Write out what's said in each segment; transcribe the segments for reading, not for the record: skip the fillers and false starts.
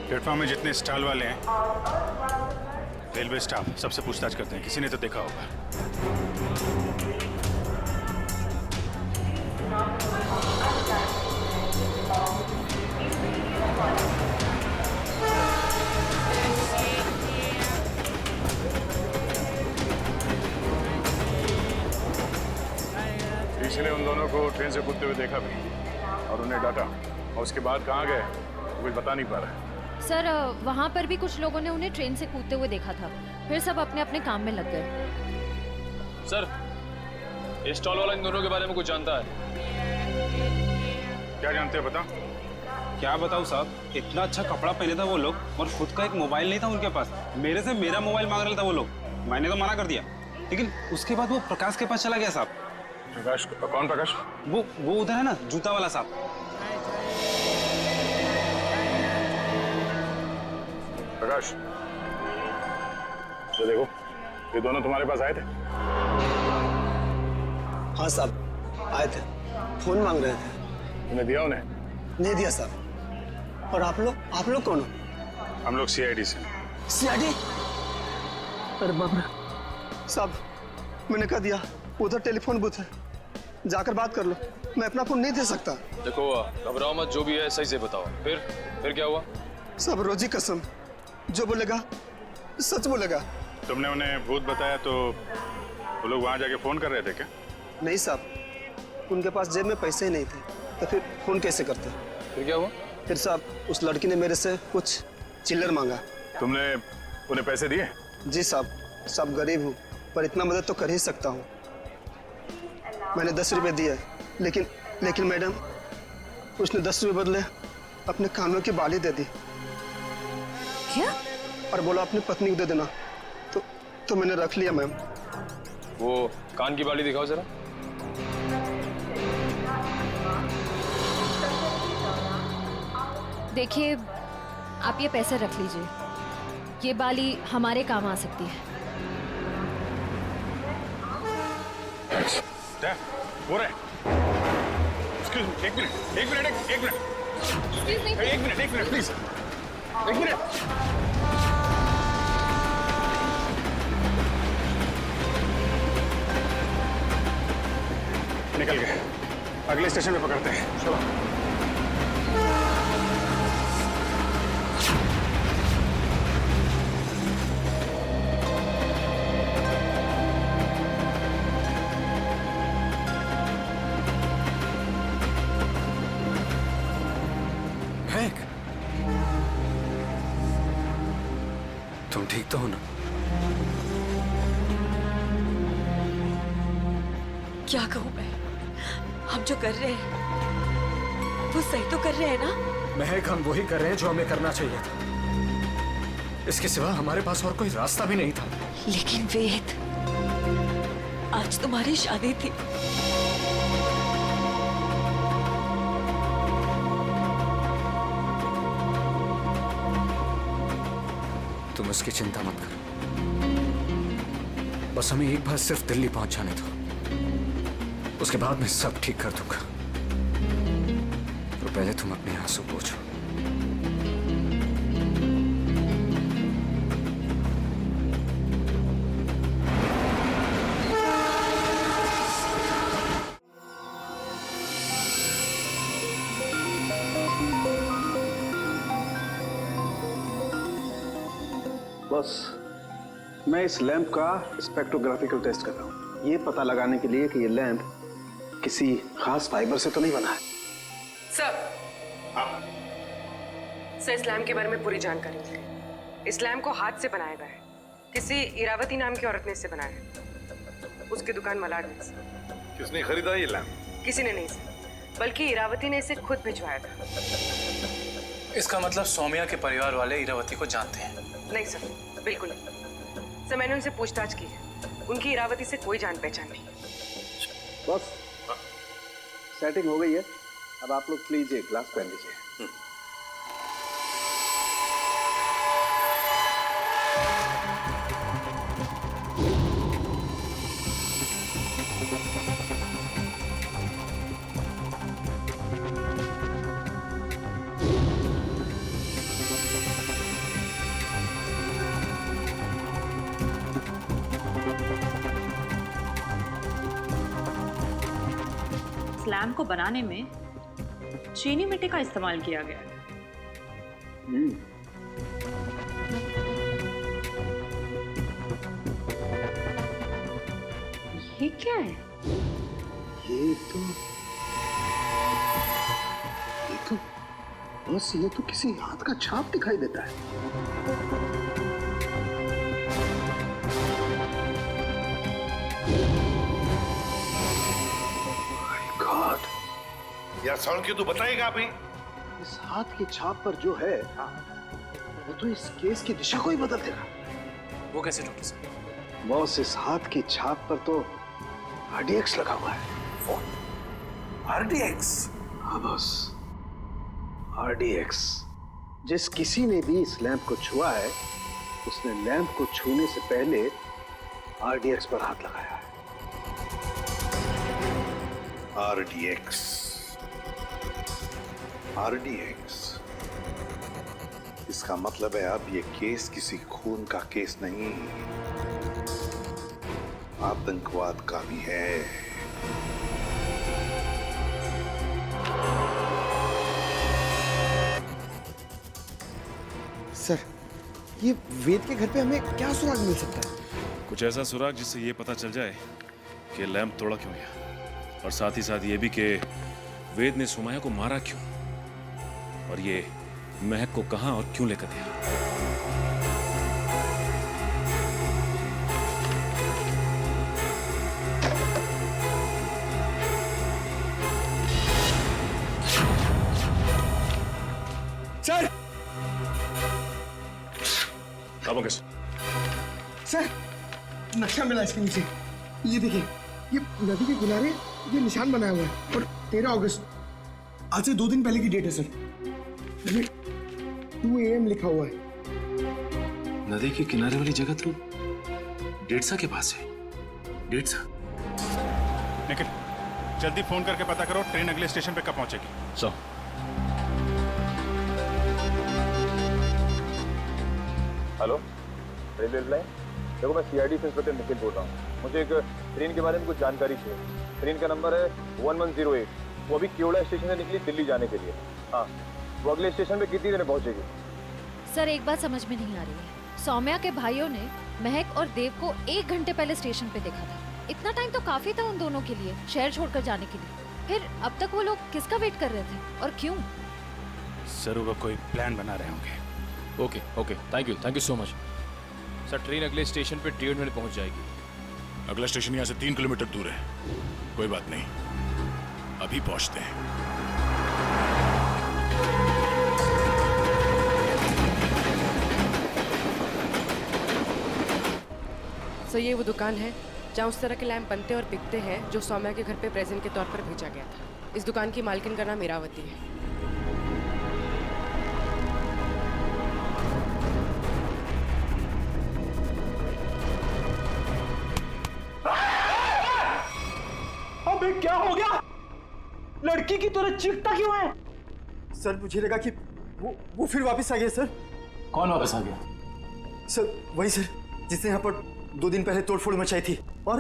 Platform में जितने stall वाले हैं, रेलवे स्टाफ, सबसे पूछताछ करते हैं, किसी ने तो देखा होगा। किसी ने उन दोनों को ट्रेन से कूदते हुए देखा भी और उन्हें डांटा, और उसके बाद कहाँ गए कुछ बता नहीं पा रहे। सर वहाँ पर भी कुछ लोगों ने उन्हें ट्रेन से कूदते हुए देखा था, फिर सब अपने अपने काम में लग गए। सर, ये स्टॉल वाला इन दोनों के बारे में कुछ जानता है? क्या जानते हो बता? क्या बताऊँ साहब, इतना अच्छा कपड़ा पहने था वो लोग और खुद का एक मोबाइल नहीं था उनके पास। मेरे से मेरा मोबाइल मांग रहा था वो लोग, मैंने तो मना कर दिया, लेकिन उसके बाद वो प्रकाश के पास चला गया साहब। प्रकाश? कौन प्रकाश? वो उधर है ना, जूता वाला साहब। प्रकाश, ये देखो, ये दोनों तुम्हारे पास आए थे? हाँ साहब, आए थे, फोन मांग रहे थे। तुमने दिया उन्हें? नहीं दिया साहब। और आप लोग कौन हो? हम लोग CID से। CID? अरे बाप रे साहब, मैंने कह दिया उधर टेलीफोन बूथ है, जाकर बात कर लो, मैं अपना फोन नहीं दे सकता। देखो घबराओ मत, जो भी है सही से बताओ। फिर क्या हुआ? सब रोजी कसम, जो बोलेगा सच बोलेगा। तुमने उन्हें भूत बताया तो वो लोग वहाँ जाके फोन कर रहे थे क्या? नहीं साहब, उनके पास जेब में पैसे ही नहीं थे, तो फिर फोन कैसे करते? फिर क्या हुआ? फिर साहब उस लड़की ने मेरे से कुछ चिल्लर मांगा। तुमने उन्हें पैसे दिए? जी साहब, सब गरीब हूँ पर इतना मदद तो कर ही सकता हूँ। मैंने 10 रुपए दिए, लेकिन मैडम उसने 10 रुपए बदले अपने कानों की बाली दे दी। क्या? और बोला अपनी पत्नी को दे देना, तो मैंने रख लिया मैम। वो कान की बाली दिखाओ जरा। देखिए, आप ये पैसे रख लीजिए, ये बाली हमारे काम आ सकती है। वो रहे। Excuse me, एक मिनट प्लीज, एक मिनट। निकल गए, अगले स्टेशन पे पकड़ते हैं, चलो। तुम ठीक तो हो ना? क्या कहूँ मैं, हम जो कर रहे हैं वो सही तो कर रहे हैं ना? महक, हम वही कर रहे हैं जो हमें करना चाहिए था, इसके सिवा हमारे पास और कोई रास्ता भी नहीं था। लेकिन वेद, आज तुम्हारी शादी थी, तुम उसकी चिंता मत करो, बस हमें एक बार सिर्फ दिल्ली पहुंच जाने दो, उसके बाद मैं सब ठीक कर दूंगा। तो पहले तुम अपने आंसू पोंछो। बस मैं इस लैंप का स्पेक्ट्रोग्राफिकल टेस्ट कर रहा हूँ, ये पता लगाने के लिए कि ये लैंप किसी खास फाइबर से तो नहीं बना है। सर, इस लैम्प के बारे में पूरी जानकारी मिली। इस लैम्प को हाथ से बनाया गया है, किसी इरावती नाम की औरत ने इसे बनाया है, उसकी दुकान मलाड में। किसने खरीदा ये लैंप? किसी ने नहीं सर, बल्कि इरावती ने इसे खुद भिजवाया था। इसका मतलब सौम्या के परिवार वाले इरावती को जानते हैं? नहीं सर, बिल्कुल नहीं सर, मैंने उनसे पूछताछ की है, उनकी इरावती से कोई जान पहचान नहीं। बस सेटिंग हो गई है, अब आप लोग प्लीज एक ग्लास पहन लीजिए। लैम्प को बनाने में चीनी मिट्टी का इस्तेमाल किया गया है। ये क्या है? ये तो बस ये तो किसी हाथ का छाप दिखाई देता है। गॉड, यार सॉन्ग क्यों तू बताएगा अभी? इस हाथ की छाप पर जो है वो तो इस केस की दिशा को ही बदल देगा। वो कैसे डॉक्टर साहब? बॉस, इस हाथ की छाप पर तो RDX लगा हुआ है। RDX? हाँ बॉस, RDX। जिस किसी ने भी इस लैंप को छुआ है उसने लैंप को छूने से पहले RDX पर हाथ लगाया है। RDX। इसका मतलब है अब ये केस किसी खून का केस नहीं, आतंकवाद का भी है। सर, ये वेद के घर पे हमें क्या सुराग मिल सकता है? कुछ ऐसा सुराग जिससे ये पता चल जाए कि लैंप तोड़ा क्यों गया, और साथ ही साथ ये भी कि वेद ने सुमाया को मारा क्यों, और ये महक को कहां और क्यों लेकर गया। सर! सर, नक्शा मिला इसके नीचे। ये देखिए, ये नदी के किनारे ये निशान बनाया हुआ है, और 13 अगस्त, आज से 2 दिन पहले की डेट है सर। ये 2 AM लिखा हुआ है। नदी के किनारे वाली जगह तो डेढ़सा के पास है। डेढ़सा? निखिल, जल्दी फोन करके पता करो ट्रेन अगले स्टेशन पे कब पहुंचेगी। So hello, railway line. देखो, मैं CID से इंस्पेक्टर निखिल बोल रहा हूँ। मुझे एक ट्रेन के बारे में कुछ जानकारी चाहिए। ट्रेन का नंबर है 1108। वो अभी केवड़ा स्टेशन से निकली दिल्ली जाने के लिए। हाँ, वो अगले स्टेशन पे कितनी देर में पहुंचेगी? सर, एक बात समझ में नहीं आ रही है। सौम्या के भाइयों ने महक और देव को 1 घंटे पहले स्टेशन पे देखा था। इतना टाइम तो काफी था उन दोनों के लिए शहर छोड़कर जाने के लिए। फिर अब तक वो लोग किसका वेट कर रहे थे और क्यों? सर, वो कोई प्लान बना रहे होंगे। Okay, thank you so much. Sir, train अगले स्टेशन पे 1.5 मिनट पहुंच जाएगी। अगला स्टेशन यहाँ से 3 किलोमीटर दूर है। कोई बात नहीं, अभी पहुंचते हैं। सो ये वो दुकान है जहाँ उस तरह के लैंप बनते और बिकते हैं जो सौम्या के घर पे प्रेजेंट के तौर पर भेजा गया था। इस दुकान की मालकिन का नाम इरावती है। अबे क्या हो गया? लड़की की तरह चीखता क्यों है? सर, मुझे लगा कि वो फिर वापस आ गया सर। कौन वापस आ गया? सर, वही सर जिसने यहाँ पर 2 दिन पहले तोड़फोड़ मचाई थी और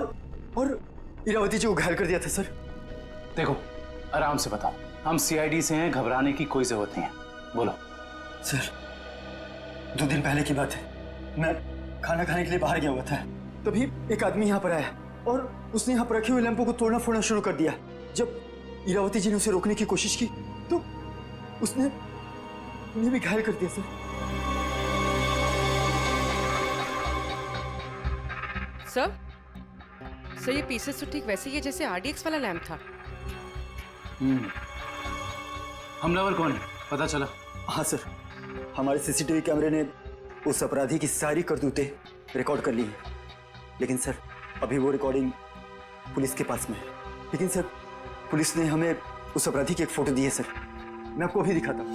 इरावती जी को घायल कर दिया था सर। देखो, आराम से बताओ। हम CID से हैं, घबराने की कोई जरूरत नहीं है। बोलो। सर, 2 दिन पहले की बात है। मैं खाना खाने के लिए बाहर गया हुआ था, तभी एक आदमी यहाँ पर आया और उसने यहाँ पर रखे हुए लैंपों को तोड़ना फोड़ना शुरू कर दिया। जब इरावती जी ने उसे रोकने की कोशिश की तो उसने उन्हें भी घायल कर दिया सर। सर, ये पीसेस तो ठीक वैसे ही है जैसे RDX वाला लैंप था। हमलावर कौन है, पता चला? हाँ सर, हमारे CCTV कैमरे ने उस अपराधी की सारी करतूतें रिकॉर्ड कर ली हैं। लेकिन सर, अभी वो रिकॉर्डिंग पुलिस के पास में है। लेकिन सर, पुलिस ने हमें उस अपराधी की एक फोटो दी है सर। मैं आपको अभी दिखाता हूँ।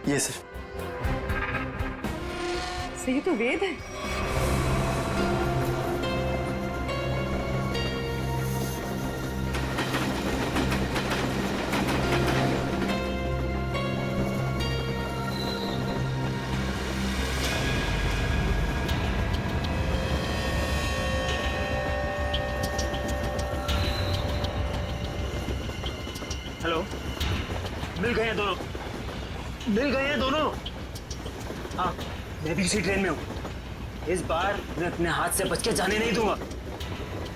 ये सर। ये तो वेद है। हेलो, मिल गए हैं दोनों, मिल गए हैं दोनों। हाँ, मैं भी इसी ट्रेन में हूँ। इस बार मैं अपने हाथ से बच के जाने नहीं दूंगा।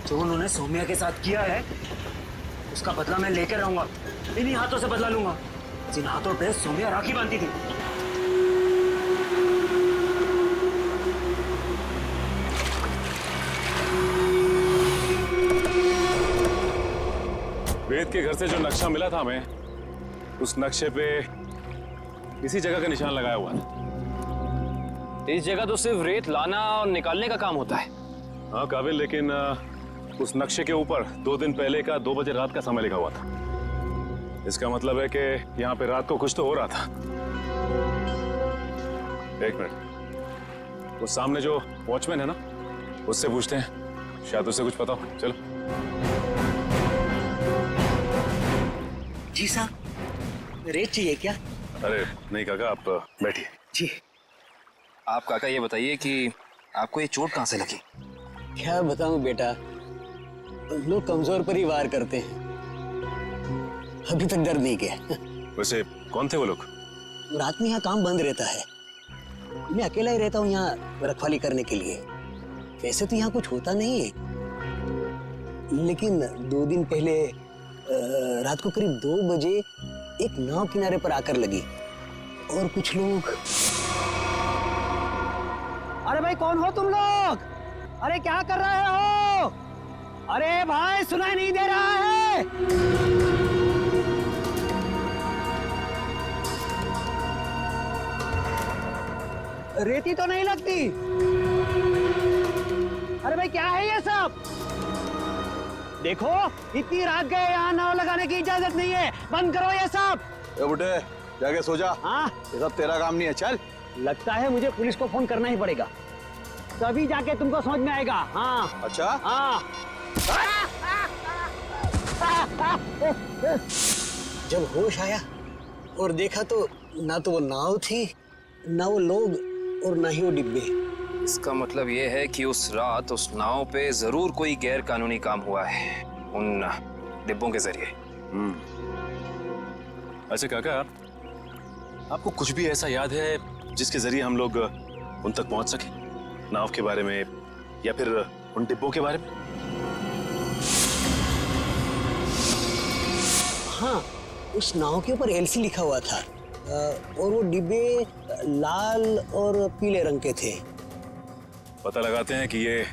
जो उन्होंने सौम्या के साथ किया है उसका बदला मैं लेकर रहूंगा। इन्हीं हाथों से बदला लूंगा जिन हाथों पे सौम्या राखी बांधती थी। वेद के घर से जो नक्शा मिला था हमें, उस नक्शे पे इसी जगह का निशान लगाया हुआ था। इस जगह तो सिर्फ रेत लाना और निकालने का काम होता है। हाँ काबिल, लेकिन उस नक्शे के ऊपर 2 दिन पहले का 2 बजे रात का समय लिखा हुआ था। इसका मतलब है कि यहाँ पे रात को कुछ तो हो रहा था। एक मिनट, वो सामने जो वॉचमैन है ना, उससे पूछते हैं, शायद उसे कुछ पता हो। चलो। जी साहब, रेत चाहिए क्या? अरे नहीं काका, आप बैठिए। जी। आप काका ये बताइए कि आपको ये चोट कहाँ से लगी? क्या बताऊं बेटा, लोग कमजोर पर ही वार करते हैं। अभी तक दर्द नहीं किया। वैसे कौन थे वो लोग? रात में यहाँ काम बंद रहता है, मैं अकेला ही रहता हूँ यहाँ रखवाली करने के लिए। वैसे तो यहाँ कुछ होता नहीं है, लेकिन 2 दिन पहले रात को करीब 2 बजे एक नाव किनारे पर आकर लगी और कुछ लोग। अरे भाई, कौन हो तुम लोग? अरे क्या कर रहे हो? अरे भाई, सुनाई नहीं दे रहा है? रेती तो नहीं लगती। अरे भाई, क्या है ये सब? देखो, इतनी रात गए, यहाँ नाव लगाने की इजाजत नहीं है। बंद करो ये सब। बुढ़े, जाके सो जा। हाँ, ये सब तेरा काम नहीं है। चल। लगता है मुझे पुलिस को फोन करना ही पड़ेगा, तभी जाके तुमको समझ में आएगा। हाँ। अच्छा? हाँ। जब होश आया और देखा तो ना तो वो नाव थी, ना वो लोग, और ना ही वो डिब्बे। इसका मतलब ये है कि उस रात उस नाव पे जरूर कोई गैर कानूनी काम हुआ है, उन डिब्बों के जरिए। अच्छा काका, आपको कुछ भी ऐसा याद है जिसके जरिए हम लोग उन तक पहुंच सके? नाव के बारे में या फिर उन डिब्बों के बारे में? हाँ, उस नाव के ऊपर एलसी लिखा हुआ था और वो डिब्बे लाल और पीले रंग के थे। पता लगाते हैं कि ये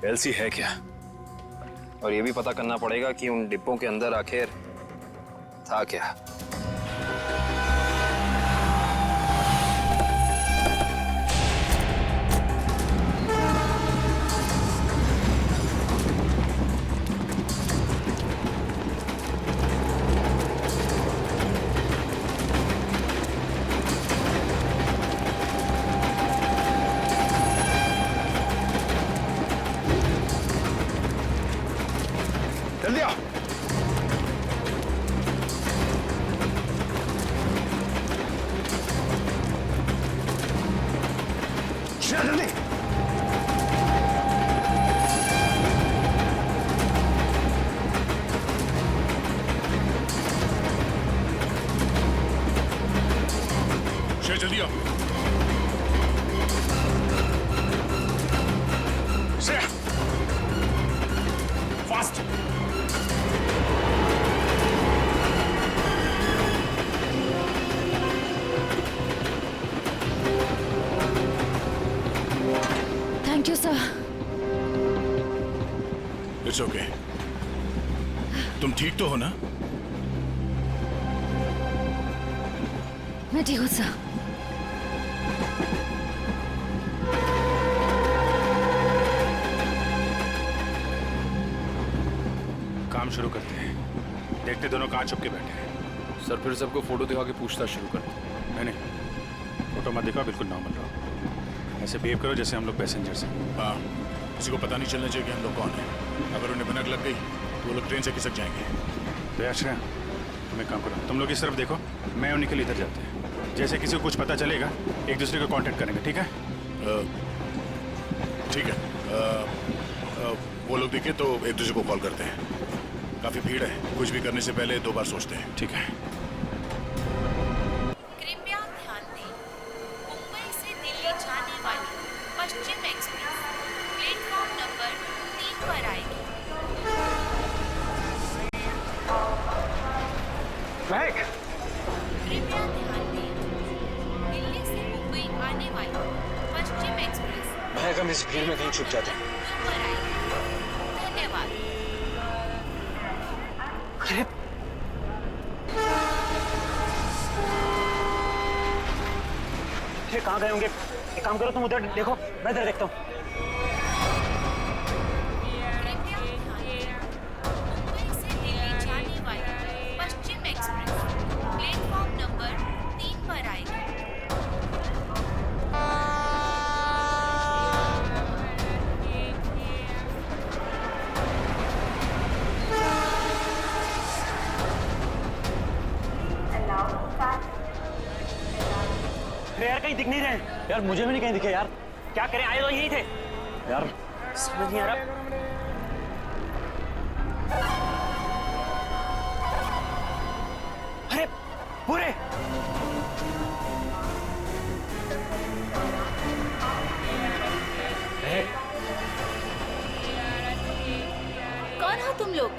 एलसी है क्या, और ये भी पता करना पड़ेगा कि उन डिब्बों के अंदर आखिर था क्या। जल्दी आओ। जल्दी। शेर जल्दी आओ। शेर, fast. Thank you sir. It's okay. तुम ठीक तो हो ना? मैं ठीक हूँ सर। काम शुरू करते हैं। देखते दोनों कहाँ छुप के बैठे हैं। सर फिर सबको फोटो दिखा के पूछताछ शुरू कर। नहीं, फोटो मत दिखाओ, बिल्कुल नॉर्मल रहो। ऐसे बिहेव करो जैसे हम लोग पैसेंजर्स हैं। हाँ, किसी को पता नहीं चलना चाहिए कि हम लोग कौन हैं। अगर उन्हें भनक लग गई तो वो लोग ट्रेन से खिसक जाएंगे। तो आश्रय, तुम एक काम करो, तुम लोग इस तरफ देखो, मैं और निखिल इधर जाते हैं। जैसे किसी को कुछ पता चलेगा, एक दूसरे को कांटेक्ट करेंगे, ठीक है? ठीक है। वो लोग दिखे तो एक दूसरे को कॉल करते हैं। काफी भीड़ है, कुछ भी करने से पहले 2 बार सोचते हैं। ठीक है। कृपया ध्यान दें, मुंबई से दिल्ली जाने वाली पश्चिम एक्सप्रेस प्लेटफॉर्म नंबर 3 पर आएगी। महक, कृपया ध्यान दें, दिल्ली से मुंबई आने वाली पश्चिम एक्सप्रेस महक, हम इस भीड़ में कहीं छुप जाते हैं। 2 पर आएगी। धन्यवाद। अरे कहाँ गए होंगे? एक काम करो, तुम उधर देखो, मैं इधर देखता हूँ। मुंबई से दिल्ली जाने वाली पश्चिम एक्सप्रेस प्लेटफॉर्म नंबर 3 पर आएगी। अरे यार, कहीं दिख नहीं रहे यार, मुझे भी नहीं कहीं दिखे यार। क्या करें, आए तो यही थे यार, समझ नहीं आ रहा। अरे पूरे कौन हो तुम लोग?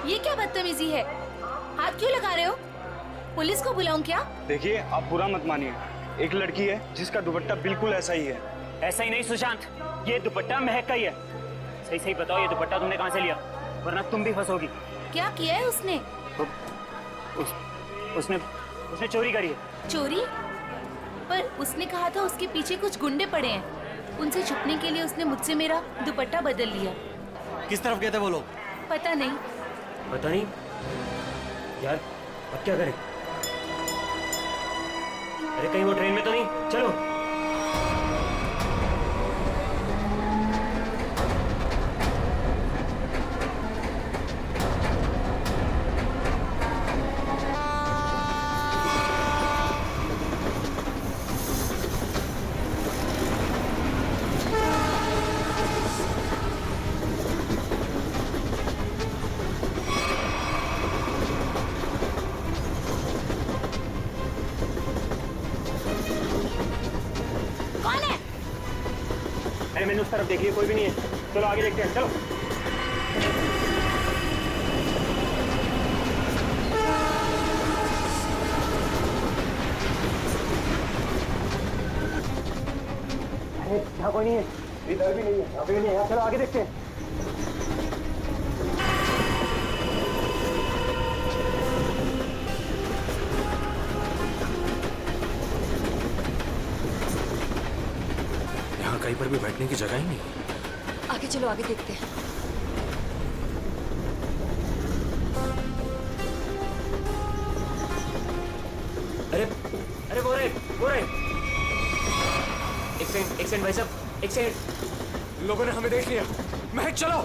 ये क्या बदतमीजी है? हाथ क्यों लगा रहे हो? पुलिस को बुलाऊं क्या? देखिए, आप बुरा मत मानिए, एक लड़की है जिसका दुपट्टा बिल्कुल ऐसा ही है। ऐसा ही नहीं सुशांत, ये दुपट्टा महक का ही है। सही सही बताओ, ये दुपट्टा तुमने कहाँ से लिया, वरना तुम भी फंसोगी। क्या किया है उसने? उसने चोरी करी है। चोरी? पर उसने कहा था उसके पीछे कुछ गुंडे पड़े हैं। उनसे छुपने के लिए उसने मुझसे मेरा दुपट्टा बदल लिया। किस तरफ गए थे वो लोग? पता नहीं। पता नहीं यार, अब क्या करें? अरे कहीं वो ट्रेन में तो नहीं? चलो। मैंने उस तरफ देखिए, कोई भी नहीं है। चलो आगे देखते हैं, चलो। अरे यहाँ कोई नहीं है, इधर भी नहीं है, यहाँ भी नहीं है। चलो आगे देखते हैं। कहीं पर भी बैठने की जगह ही नहीं। आगे चलो, आगे देखते हैं। अरे अरे वो रहे। एक सेकंड भाई साहब, एक सेकंड। लोगों ने हमें देख लिया। महक चलो।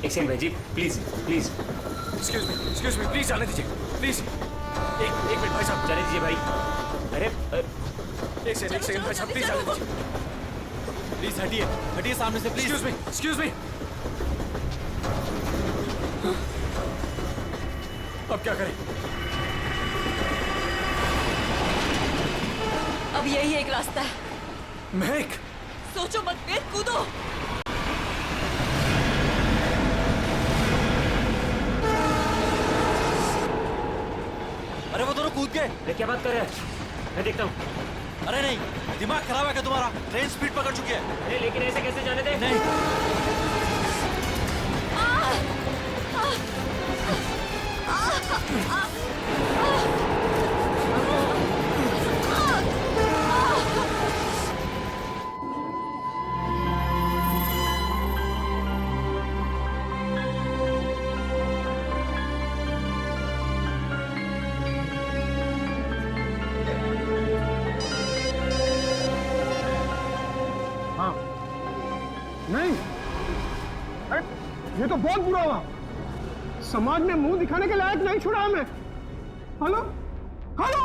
एक सेकंड भाई जी, प्लीज। एक्सक्यूज मी, प्लीज जाने दीजिए, प्लीज। एक मिनट भाई साहब, जाने दीजिए भाई। अरे एक सेकंड भाई साहब, प्लीज जाने दीजिए। प्लीज हटिए सामने से, प्लीज। Excuse me. अब क्या करें? अब यही एक रास्ता है। महक, सोचो मत, वेद, कूदो। अरे वो दोनों कूद गए। क्या बात कर रहे हैं? मैं देखता हूँ। अरे नहीं, दिमाग खराब है क्या तुम्हारा? ट्रेन स्पीड पकड़ चुकी है। अरे लेकिन ऐसे कैसे जाने दे? नहीं। नहीं, अरे ये तो बहुत बुरा हुआ। समाज में मुंह दिखाने के लायक नहीं छोड़ा हमें। हेलो हेलो,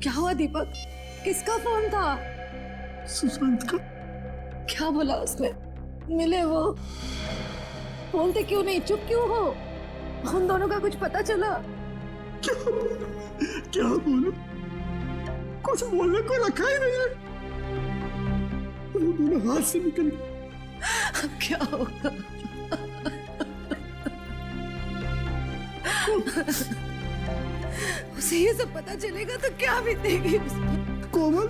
क्या हुआ दीपक? किसका फोन था? सुशांत का। क्या बोला उसने? मिले वो? बोलते क्यों नहीं? चुप क्यों हो? उन दोनों का कुछ पता चला? क्या बोलूं? कुछ बोलने को रखा ही नहीं है। वो दोनों हाथ से निकल गए। अब क्या होगा? उसे ये सब पता चलेगा तो क्या बीतेगी उस पर? कोमल,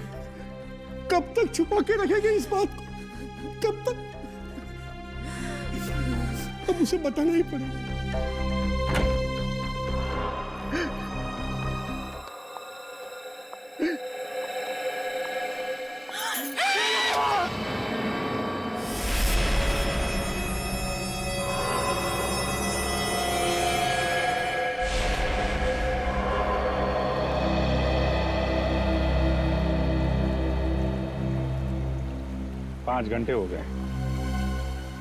कब तक छुपा के रखेंगे इस बात को? कब तक? अब उसे बताना ही पड़ेगा। 5 घंटे हो गए,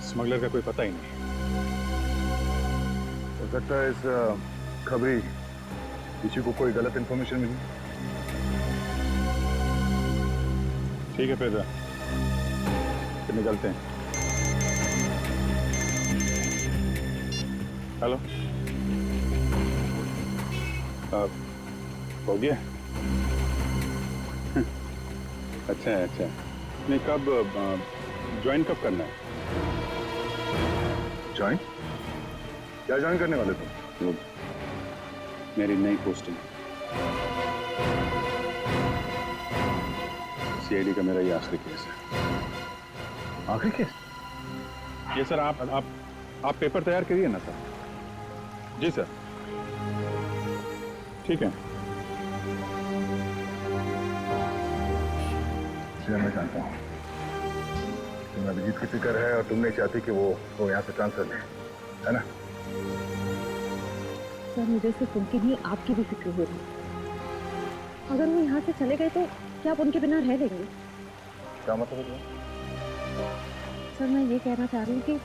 स्मगलर का कोई पता ही नहीं। हो सकता है इस खबरी किसी को कोई गलत इंफॉर्मेशन मिली। ठीक है फिर निकलते हैं। हेलो, हो गया? अच्छा है, अच्छा। नहीं, कब ज्वाइन कब करना है? ज्वाइन? क्या ज्वाइन करने वाले तुम? मेरी नई पोस्टिंग। सीआईडी का मेरा ये आखिरी केस है। आखिरी केस? ये सर, आप पेपर तैयार करिए ना सर। जी सर, ठीक है। मैं जानता हूँ तुम्हें अभिजीत की फिक्र है और तुम नहीं चाहती कि वो यहाँ से ट्रांसफर ले, है ना? सर, मुझे सिर्फ उनकी नहीं, आपकी भी फिक्र हो रही। अगर वो यहाँ से चले गए तो क्या आप उनके बिना रह लेंगे? क्या मतलब है? सर, मैं ये कहना चाह रही हूँ कि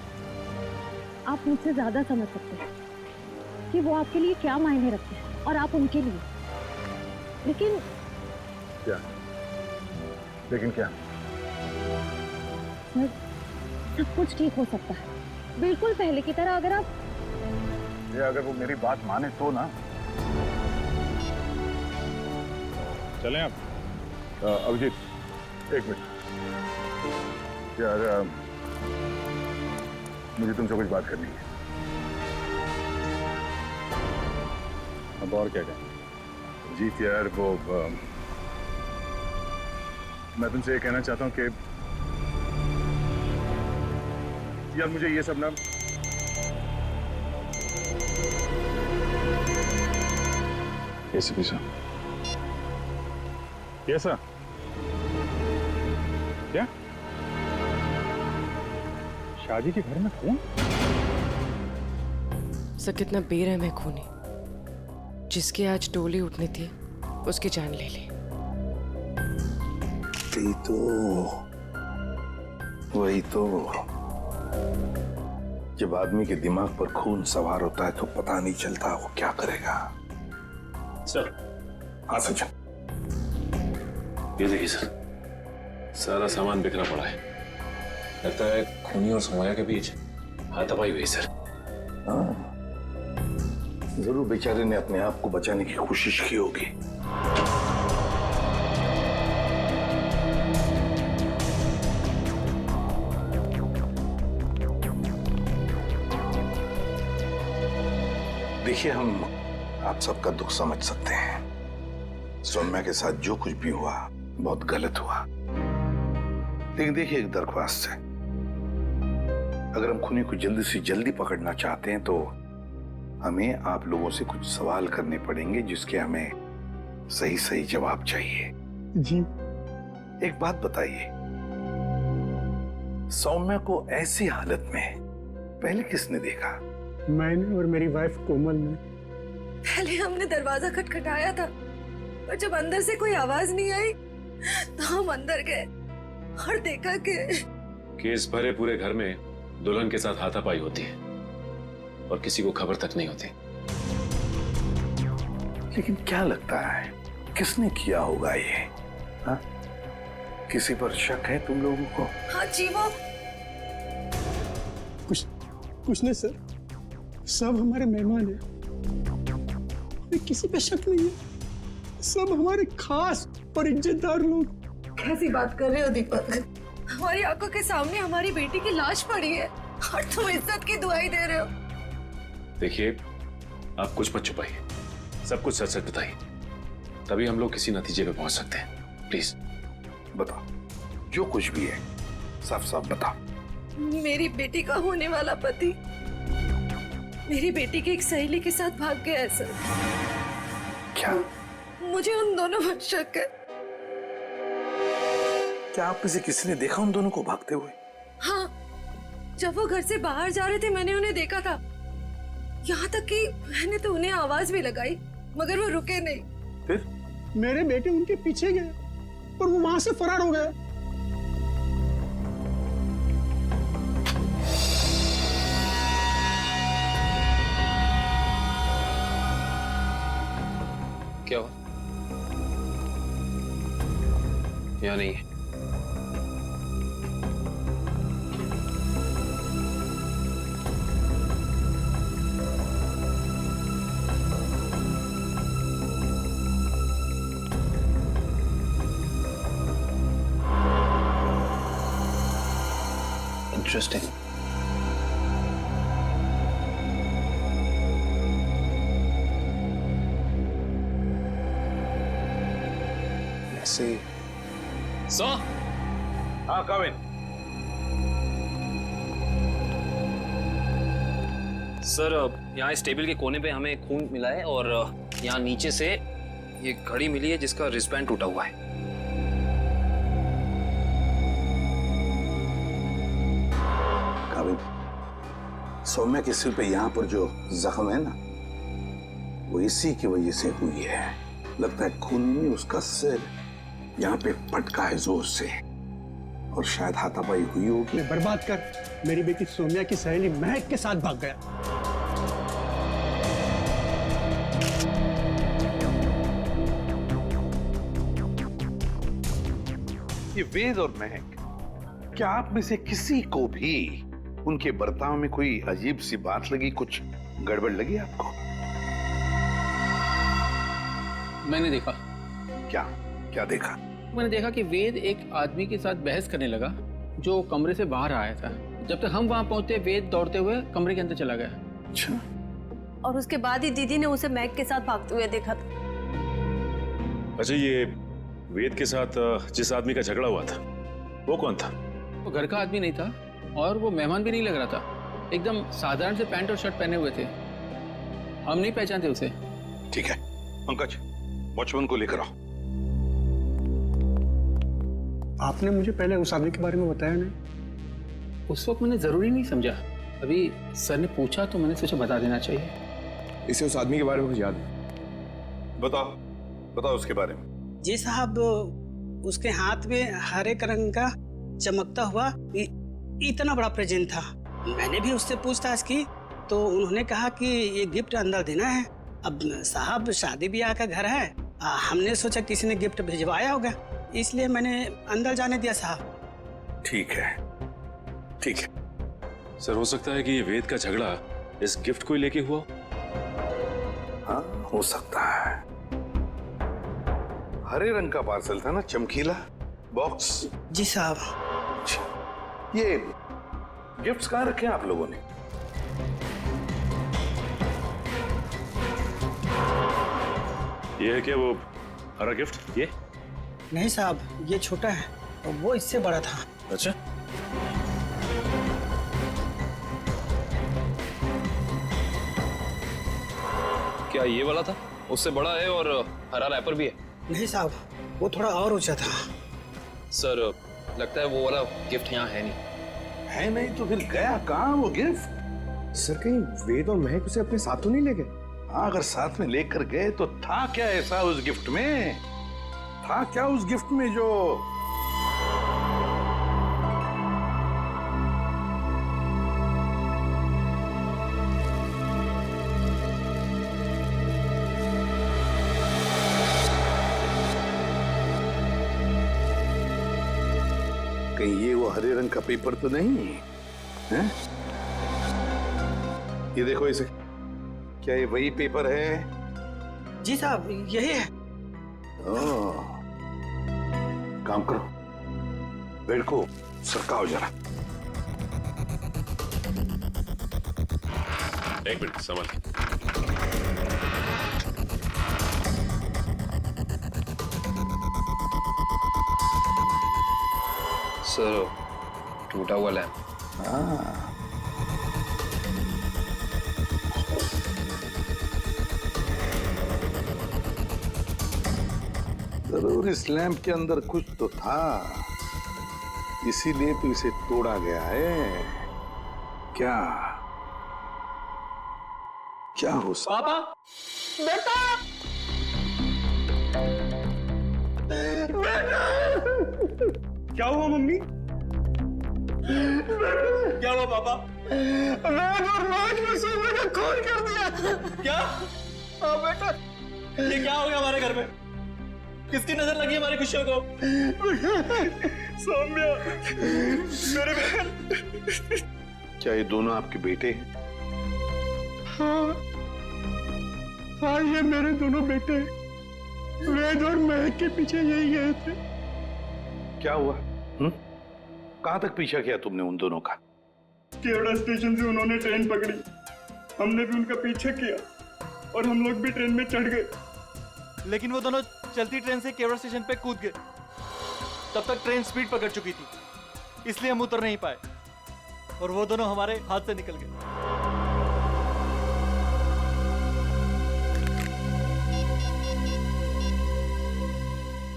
आप मुझसे ज्यादा समझ सकते हैं कि वो आपके लिए क्या मायने रखते हैं और आप उनके लिए। लेकिन क्या? लेकिन क्या? सर, सब कुछ ठीक हो सकता है, बिल्कुल पहले की तरह। अगर वो मेरी बात माने तो ना। चलें आप? अभिजीत, एक मिनट यार, मुझे तुमसे कुछ बात करनी है। अब और क्या कहें? जीत यार, मैं तुमसे ये कहना चाहता हूँ कि यार मुझे ये सब ना एसीपी साहब। Yes sir. क्या? शादी के घर में खून? सर, कितना बेरहम है खूनी। जिसके आज डोली उठनी थी उसकी जान ले ली। वही तो जब आदमी के दिमाग पर खून सवार होता है तो पता नहीं चलता वो क्या करेगा। सर। हाँ सचिन। ये देखिए सर, सारा सामान बिखरा पड़ा है। लगता है खूनी और सोमाया के बीच हाथापाई हुई सर। हाँ, जरूर बेचारे ने अपने आप को बचाने की कोशिश की होगी। देखिए, हम आप सबका दुख समझ सकते हैं। सौम्या के साथ जो कुछ भी हुआ बहुत गलत हुआ। लेकिन देखिए, एक दरख्वास्त है। अगर हम खूनी को जल्दी से जल्दी पकड़ना चाहते हैं तो हमें आप लोगों से कुछ सवाल करने पड़ेंगे जिसके हमें सही सही जवाब चाहिए। जी। एक बात बताइए, सौम्या को ऐसी हालत में पहले किसने देखा? मैंने और मेरी वाइफ कोमल ने। पहले हमने दरवाजा खटखटाया था, पर जब अंदर से कोई आवाज नहीं आई तो हम अंदर गए और देखा कि केस भरे पूरे घर में दुल्हन के साथ हाथापाई होती है और किसी को खबर तक नहीं होती। लेकिन क्या लगता है किसने किया होगा ये? हाँ? किसी पर शक है तुम लोगों को? हाँ जी, वो कुछ नहीं सर, सब हमारे मेहमान हैं, किसी पे शक नहीं है, सब हमारे खास और इज्जतदार लोग। कैसी बात कर रहे हो दीपक? हमारी आंखों के सामने हमारी बेटी की लाश पड़ी है और तुम इज्जत की दुआई दे रहे हो। देखिए, आप कुछ मत छुपाइए, सब कुछ सच सच बताइए, तभी हम लोग किसी नतीजे पे पहुंच सकते हैं। प्लीज बताओ, जो कुछ भी है साफ साफ बताओ। मेरी बेटी का होने वाला पति मेरी बेटी की एक सहेली के साथ भाग गया है सर। क्या? मुझे उन दोनों पर शक है। क्या आप में से किसी ने देखा उन दोनों को भागते हुए? हाँ, जब वो घर से बाहर जा रहे थे मैंने उन्हें देखा था। यहाँ तक कि मैंने तो उन्हें आवाज भी लगाई मगर वो रुके नहीं। फिर मेरे बेटे उनके पीछे गए और वो वहां से फरार हो गए। क्या हुआ? या नहीं है? इंटरेस्टिंग। ऐसे सर। हाँ कविन। सर, यहाँ इस टेबल के कोने पे हमें खून मिला है और यहाँ नीचे से ये घड़ी मिली है जिसका रिस्टबैंड टूटा हुआ है। कविन, सौम्या के सिर पे यहाँ पर जो जख्म है ना, वो इसी की वजह से हुई है। लगता है खून में उसका सिर यहाँ पे पटका है जोर से और शायद हाथापाई हुई होगी। बर्बाद कर, मेरी बेटी सोनिया की सहेली महक के साथ भाग गया। ये वेद और महक, क्या आप में से किसी को भी उनके बर्ताव में कोई अजीब सी बात लगी, कुछ गड़बड़ लगी आपको? मैंने देखा। क्या क्या देखा? मैंने देखा कि वेद एक आदमी के साथ बहस करने लगा जो कमरे से बाहर आया था। जब तक हम वहां पहुंचे वेद दौड़ते हुए कमरे के अंदर चला गया। अच्छा। और उसके बाद ही दीदी ने उसे मैक के साथ भागते हुए देखा था। अच्छा, ये वेद के साथ जिस आदमी का झगड़ा हुआ था वो कौन था? वो घर का आदमी नहीं था और वो मेहमान भी नहीं लग रहा था। एकदम साधारण से पैंट और शर्ट पहने हुए थे। हम नहीं पहचानते उसे। ठीक है पंकज, वॉचमैन को लेकर आओ। आपने मुझे पहले उस आदमी के बारे में बताया नहीं। उस वक्त मैंने जरूरी नहीं समझा, अभी सर ने पूछा तो मैंने सोचा बता देना चाहिए। इसे उस आदमी के बारे में कुछ याद है? बताओ बताओ उसके बारे में। जी साहब, उसके हाथ में हरे रंग का चमकता हुआ इतना बड़ा प्रेजेंट था। मैंने भी उससे पूछताछ की तो उन्होंने कहा कि ये गिफ्ट अंदर देना है। अब साहब शादी ब्याह का घर है, हमने सोचा किसी ने गिफ्ट भिजवाया होगा, इसलिए मैंने अंदर जाने दिया साहब। ठीक है ठीक है। सर, हो सकता है कि ये वेद का झगड़ा इस गिफ्ट को ही लेके हुआ। हाँ हो सकता है। हरे रंग का पार्सल था ना, चमकीला बॉक्स। जी साहब। ये गिफ्ट्स कहाँ रखे हैं आप लोगों ने? ये है क्या वो हरा गिफ्ट? ये नहीं साहब, ये छोटा है और वो इससे बड़ा था। अच्छा, क्या ये वाला था? उससे बड़ा है और हरा रैपर भी है। नहीं साहब, वो थोड़ा और ऊंचा था। सर, लगता है वो वाला गिफ्ट यहाँ है नहीं। है नहीं तो फिर गया कहाँ वो गिफ्ट? सर, कहीं वेद और महक उसे अपने साथ तो नहीं ले गए? हाँ, अगर साथ में लेकर गए तो था क्या ऐसा उस गिफ्ट में? था क्या उस गिफ्ट में जो कहीं ये वो हरे रंग का पेपर तो नहीं है? ये देखो इसे, क्या ये वही पेपर है? जी साहब, यही है। ओह, काम करो, बेड को सरकाओ जरा। एक मिनट, संभल। सर, टूटा हुआ लैंप। जरूर इस लैंप के अंदर कुछ तो था, इसीलिए तो इसे तोड़ा गया है। क्या क्या हो सकता? पापा, बेटा, बेटा, क्या हुआ मम्मी? क्या हुआ पापा? वेद और महक ने सोमे का खून कर दिया। क्या? हाँ बेटा, ये क्या हो गया हमारे घर में? किसकी नजर लगी हमारी खुशियों को? सौम्या, मेरे बहन। क्या ये दोनों आपके बेटे हैं? हाँ, ये मेरे दोनों बेटे वेद और महक के पीछे यही गए थे। क्या हुआ? कहां तक पीछा किया तुमने उन दोनों का? केवड़ा स्टेशन से उन्होंने ट्रेन पकड़ी, हमने भी उनका पीछा किया और हम लोग भी ट्रेन में चढ़ गए। लेकिन वो दोनों चलती ट्रेन से केवड़ा स्टेशन पे कूद गए। तब तक ट्रेन स्पीड पकड़ चुकी थी, इसलिए हम उतर नहीं पाए और वो दोनों हमारे हाथ से निकल गए।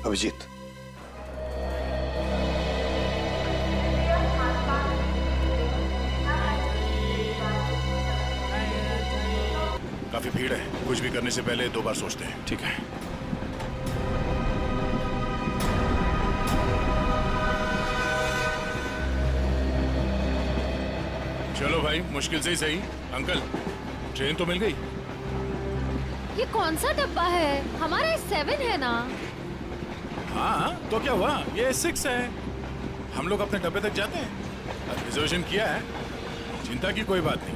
अभिजीत, काफी भीड़ है, कुछ भी करने से पहले 2 बार सोचते हैं। ठीक है। चलो भाई, मुश्किल से ही सही। अंकल, ट्रेन तो मिल गई। ये कौन सा डब्बा है? हमारा 7 है ना? हाँ, तो क्या हुआ? ये 6 है। हम लोग अपने डब्बे तक जाते हैं। रिजर्वेशन किया है, चिंता की कोई बात नहीं।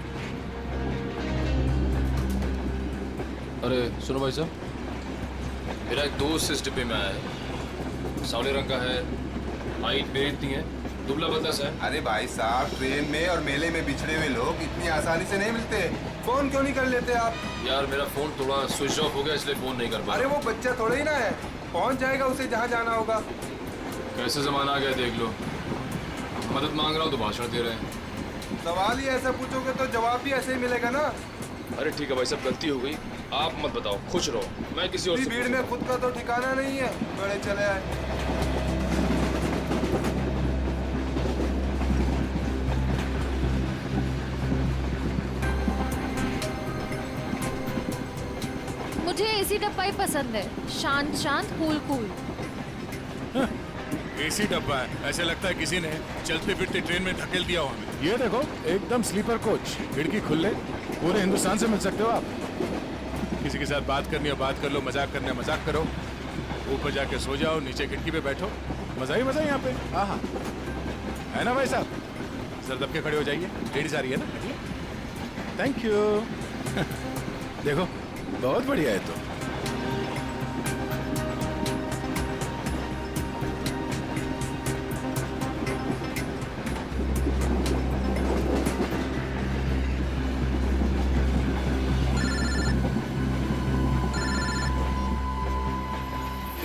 अरे सुनो भाई साहब, मेरा एक दोस्त इस डिब्बे में आया है, सावले रंग का है, हाइट मेरी इतनी है, दुबला पतला सा है। अरे भाई साहब, ट्रेन में और मेले में बिछड़े हुए लोग इतनी आसानी से नहीं मिलते। फोन क्यों नहीं कर लेते आप? यार मेरा फोन थोड़ा स्विच ऑफ हो गया, इसलिए फोन नहीं कर पाया। अरे वो बच्चा थोड़ा ही ना है, पहुंच जाएगा उसे जहाँ जाना होगा। कैसे जमाना आ गया देख लो, मदद मांग रहा हूँ तो भाषण दे रहे हैं। सवाल ही ऐसा पूछोगे तो जवाब भी ऐसे ही मिलेगा ना। अरे ठीक है भाई साहब, गलती हो गई, आप मत बताओ, खुश रहो, मैं किसी और से भीड़ में खुद का तो ठिकाना नहीं है, बड़े चले आए। मुझे एसी डब्बा ही पसंद है, शांत शांत, कूल कूल। एसी डब्बा है, ऐसे लगता है किसी ने चलते फिरते ट्रेन में धकेल दिया हो हमें। ये देखो, एकदम स्लीपर कोच, खिड़की खुले, पूरे हिंदुस्तान से मिल सकते हो आप। किसी के साथ बात करनी है बात कर लो, मजाक करना है मजाक करो, ऊपर जाके सो जाओ, नीचे खिड़की पे बैठो, मजा ही मजा यहाँ पे। हाँ, है ना भाई साहब? जरा दबके खड़े हो जाइए, लेडीज आ रही है ना। Thank you. देखो, बहुत बढ़िया है तो।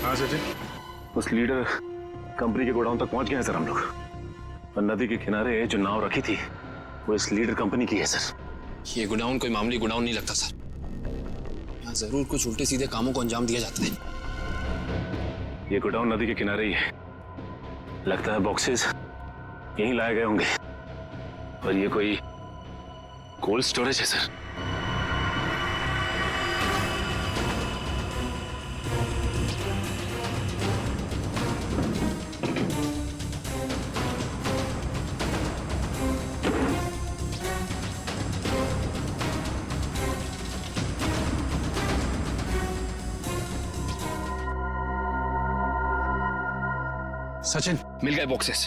हाँ सचिन, उस लीडर कंपनी के गोडाउन तक पहुंच गए हैं सर हम लोग, और नदी के किनारे जो नाव रखी थी वो इस लीडर कंपनी की है सर। ये गोडाउन कोई मामूली गोडाउन नहीं लगता सर, यहाँ जरूर कुछ उल्टे सीधे कामों को अंजाम दिया जाता है। ये गोडाउन नदी के किनारे ही है, लगता है बॉक्सेस यहीं लाए गए होंगे, और ये कोई कोल्ड स्टोरेज है सर। सचिन, मिल गए बॉक्सेस।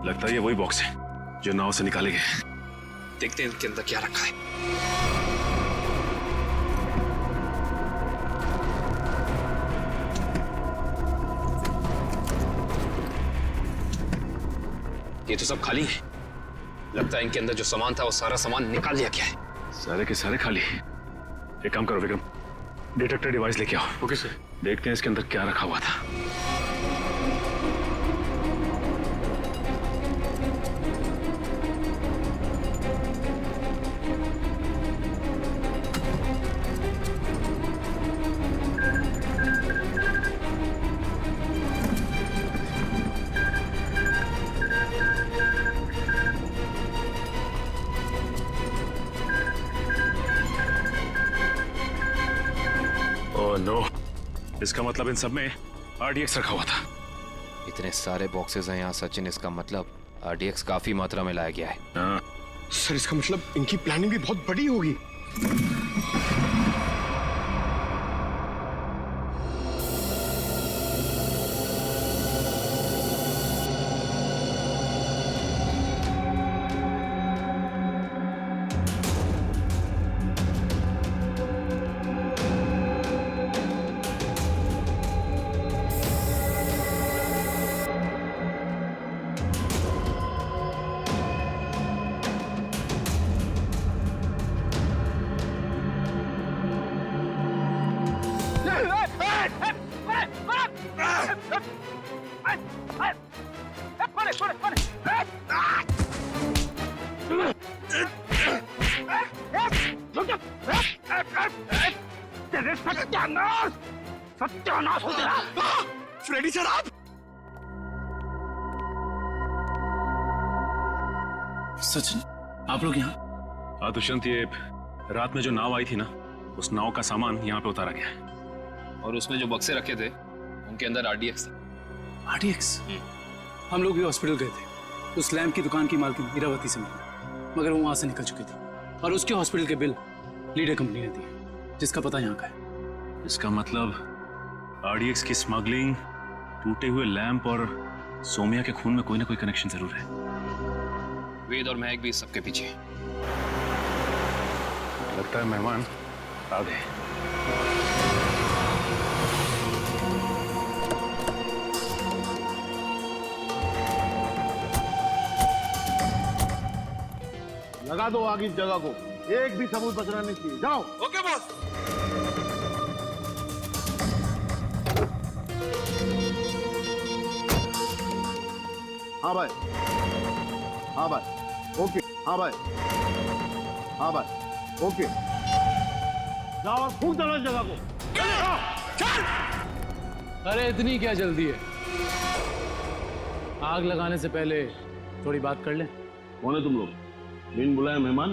लगता है ये वही बॉक्स है। जो नाव से निकाले गए। देखते हैं इनके अंदर क्या रखा है। ये तो सब खाली है। लगता है इनके अंदर जो सामान था वो सारा सामान निकाल लिया गया है। सारे के सारे खाली। एक काम करो विक्रम, डिटेक्टर डिवाइस लेके आओ। Okay sir. देखते हैं इसके अंदर क्या रखा हुआ था। नो, इसका मतलब इन सब में RDX रखा हुआ था। इतने सारे बॉक्सेस हैं यहाँ सचिन, इसका मतलब RDX काफी मात्रा में लाया गया है। हाँ। सर इसका मतलब इनकी प्लानिंग भी बहुत बड़ी होगी। सत्यानाश हो तेरा। फ्रेडी सर आप? सचिन, आप लोग यहाँ? हाँ दुष्यंत, ये रात में जो नाव आई थी ना, उस नाव का सामान यहाँ पे उतारा गया है। और उसमें जो बक्से रखे थे उनके अंदर RDX था। RDX? हम लोग भी हॉस्पिटल गए थे, उस लैम्प की दुकान की मालकिन इरावती से मिली, मगर वो वहां से निकल चुकी थी और उसके हॉस्पिटल के बिल लीडर कंपनी ने दिए, जिसका पता यहाँ का है। इसका मतलब RDX की स्मगलिंग, टूटे हुए लैंप और सोमिया के खून में कोई ना कोई कनेक्शन जरूर है। वेद और महक भी इस सबके पीछे। लगता है मेहमान आ गए। लगा दो आग इस जगह को, एक भी सबूत बचना नहीं चाहिए। जाओ। Okay boss. हाँ भाई, हाँ भाई, ओके, हाँ भाई, हाँ भाई, ओके। जाओ और फूंक दो इस जगह को। अरे इतनी क्या जल्दी है? आग लगाने से पहले थोड़ी बात कर लें। कौन है तुम लोग? बिन बुलाए मेहमान?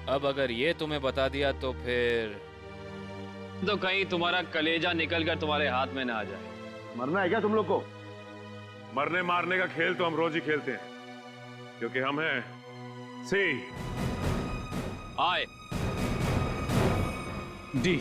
अब अगर ये तुम्हें बता दिया तो फिर तो कहीं तुम्हारा कलेजा निकलकर तुम्हारे हाथ में ना आ जाए। मरना है क्या तुम लोग को? मरने मारने का खेल तो हम रोज ही खेलते हैं, क्योंकि हम हैं सी आए डी।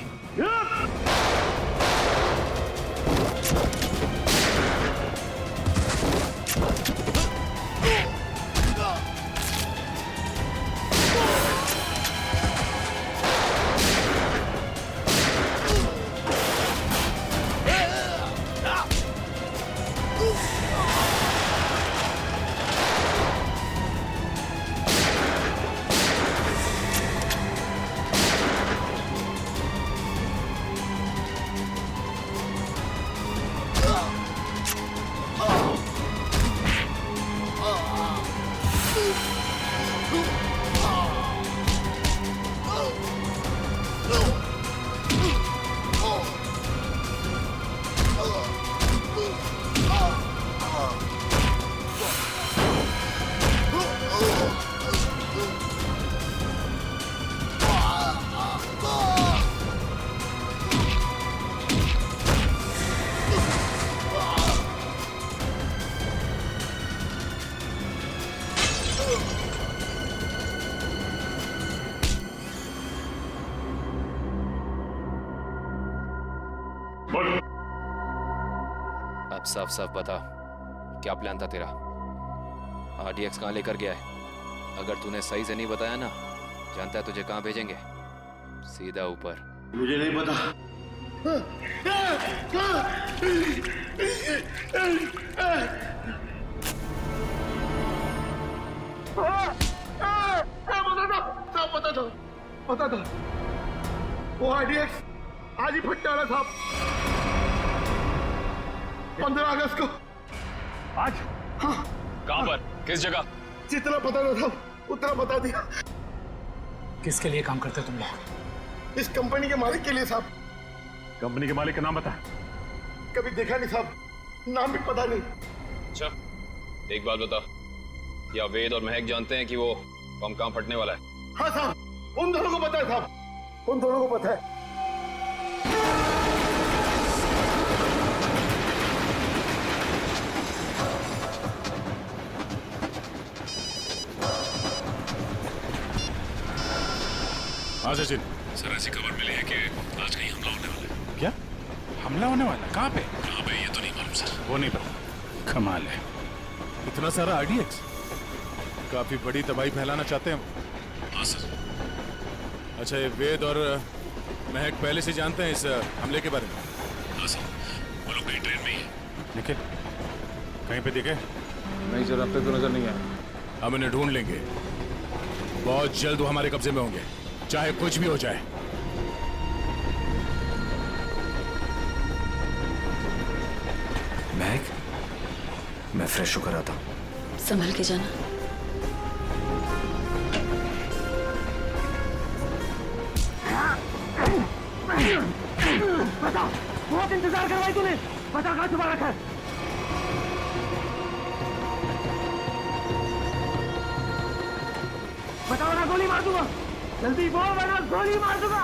अब साफ साफ बता, क्या प्लान था तेरा? RDX कहाँ लेकर गया है? अगर तूने सही से नहीं बताया ना, जानता है तुझे कहाँ भेजेंगे? सीधा ऊपर। मुझे नहीं पता। पता था वो RDX आज ही फटने वाला था। 15 अगस्त को। आज? हाँ। कहाँ पर? किस जगह? जितना पता था उतना बता दिया। किसके लिए काम करते तुम लोग? इस कंपनी के मालिक के लिए साहब। कंपनी के मालिक का नाम बता। कभी देखा नहीं साहब, नाम भी पता नहीं। अच्छा, एक बात बता, क्या वेद और महक जानते हैं कि वो बम कहाँ फटने वाला है? हाँ साहब, उन दोनों को पता है साहब, उन दोनों को पता है। हाँ सचिन। सर ऐसी खबर मिली है कि आज कहीं हमला होने वाला है। क्या हमला होने वाला? कहाँ पे? कहाँ पे ये तो नहीं मालूम सर। वो नहीं पता। कमाल है, इतना सारा RDX, काफी बड़ी तबाही फैलाना चाहते हैं। हाँ सर। अच्छा, ये वेद और महक पहले से जानते हैं इस हमले के बारे में? हाँ सर, वो लोग कहीं ट्रेन में ही है। निखिल, कहीं पे दिखे? नहीं सर, अब तक तो नजर नहीं आया। हम इन्हें ढूंढ लेंगे, बहुत जल्द वो हमारे कब्जे में होंगे, चाहे कुछ भी हो जाए। महक, मैं फ्रेश होकर आता हूँ। संभल के जाना। बता, बहुत इंतजार करवाई तूने। बता कहाँ छुपा रखा है? बताओ ना, गोली मार दूंगा। जल्दी बोल वरना गोली मार दूंगा।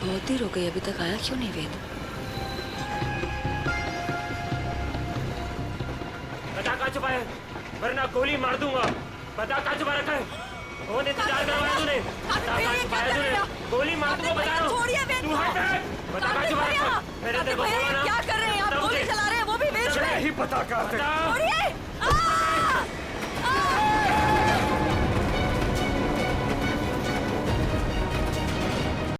बहुत देर हो गई, अभी तक आया क्यों नहीं वेद? बता कहाँ छुपा है, वरना गोली मार दूंगा। बता कहाँ छुपा रखा है? बहुत इंतजार करवाया तूने। बता कहाँ छुपाया तूने? गोली मार दूंगा, बता रहा हूँ। तू हट। बता कहाँ छुपा रखा है? मैंने तेरे को बोला ना। क्या कर रहे हैं आप? गोली चला रहे हैं, वो भी वेद में। नहीं पता कहाँ पे।